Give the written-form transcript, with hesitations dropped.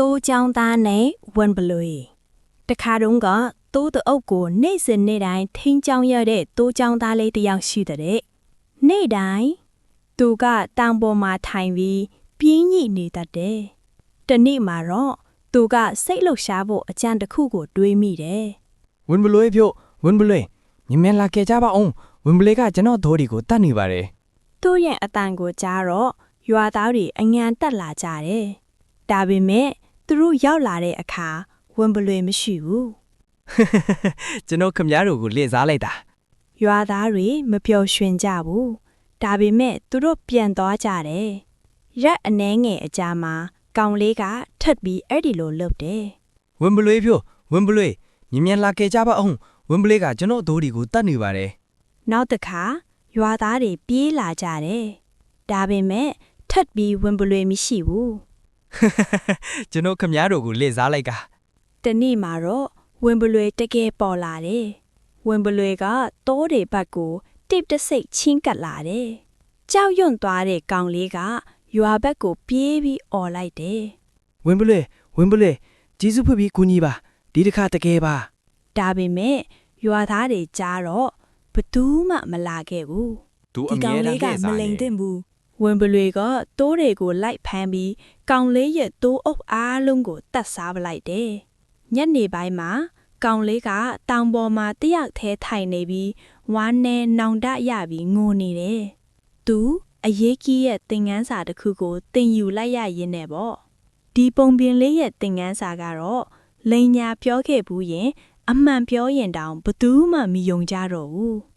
တိုးကြောင်းသားနဲ့ဝန်ဘလွေတခါတုန်းကတိုးတဲ့အုပ်ကိုနေ့စဉ်နေ့တိုင်းထိန်းချောင်းရတဲ့တိုးကြောင်းသားလေးတစ်ယောက်ရှိတဲ့နေ့တိုင်းသူကတောင်ပေါ်မှာထိုင်ပြီးပြင်းညိနေတတ်တယ်တနေ့မှာတော့သူကစိတ်လှုပ်ရှားဖို့အကြံတစ်ခုကိုတွေးမိတယ်ဝန်ဘလွေဖြို့ဝန်ဘလွေမြင်လာခဲ့ကြပါအောင်ဝန်ဘလွေကကျွန်တော်တို့တွေကိုတတ်နေပါတယ်သူ့ရဲ့အတန်ကိုကြားတော့ရွာသားတွေအငန်တက်လာကြတယ်ဒါပေမဲ့သူတို့ရောက်လာတဲ့အခါဝန်ဘလွေမရှိဘူးကျွန်တော်ခမရတို့ကိုလေစားလိုက်တာရွာသားတွေမပျော်ရွှင်ကြဘူးဒါပေမဲ့သူတို့ပြန်သွားကြတယ်ရက်အနှဲငယ်အကြာမှာကောင်လေးကထပ်ပြီးအဲ့ဒီလိုလုပ်တယ်ဝန်ဘလွေဖြို့ဝန်ဘလွေမြင်လာခဲ့ကြပါအောင်ဝန်ဘလွေကကျွန်တော်တို့တွေကိုတတ်နေပါတယ်နောက်တစ်ခါရွာသားတွေပြေးလာကြတယ်ဒါပေမဲ့ထပ်ပြီးဝန်ဘလွေမရှိဘူးကျွန်တော်ခမရတို့ကိုလေစားလိုက်ကတနေ့မှာတော့ဝန်ဘလွေတကယ်ပေါ်လာတယ်ဝန်ဘလွေကတိုးတွေဘက်ကိုတိတ်တဆိတ်ချင်းကပ်လာတယ်ကြောက်ရွံ့သွားတဲ့ကောင်လေးကရွာဘက်ကိုပြေးပြီးអော်လိုက်တယ်ဝန်ဘလွေဂျေစုဖွပြီးကူညီပါဒီတစ်ခါတကယ်ပါဒါပေမဲ့ရွာသားတွေကြားတော့ဘသူမှမလာခဲ့ဘူးဒီကောင်လေးကမလိန်တဲ့ဘူးဝန်ဘလွေကတိုးတွေကိုလိုက်ဖမ်းပြီးကောင်လေးရဲ့တိုးအုပ်အားလုံးကိုတတ်စားပလိုက်တယ်ညနေပိုင်းမှာကောင်လေးကတောင်ပေါ်မှာတယောက်ထဲထိုင်နေပြီးဝမ်းနဲ့နောင်တရပြီးငိုနေတယ်သူအရေးကြီးရဲ့သင်ငန်းစာတစ်ခုကိုသင်ယူလိုက်ရရင်းနဲ့ပေါ့ဒီပုံပြင်လေးရဲ့သင်ငန်းစာကတော့လိန်ညာပြောခဲ့ဘူးရင်အမှန်ပြောရင်တောင်ဘသူမှမယုံကြတော့ဘူး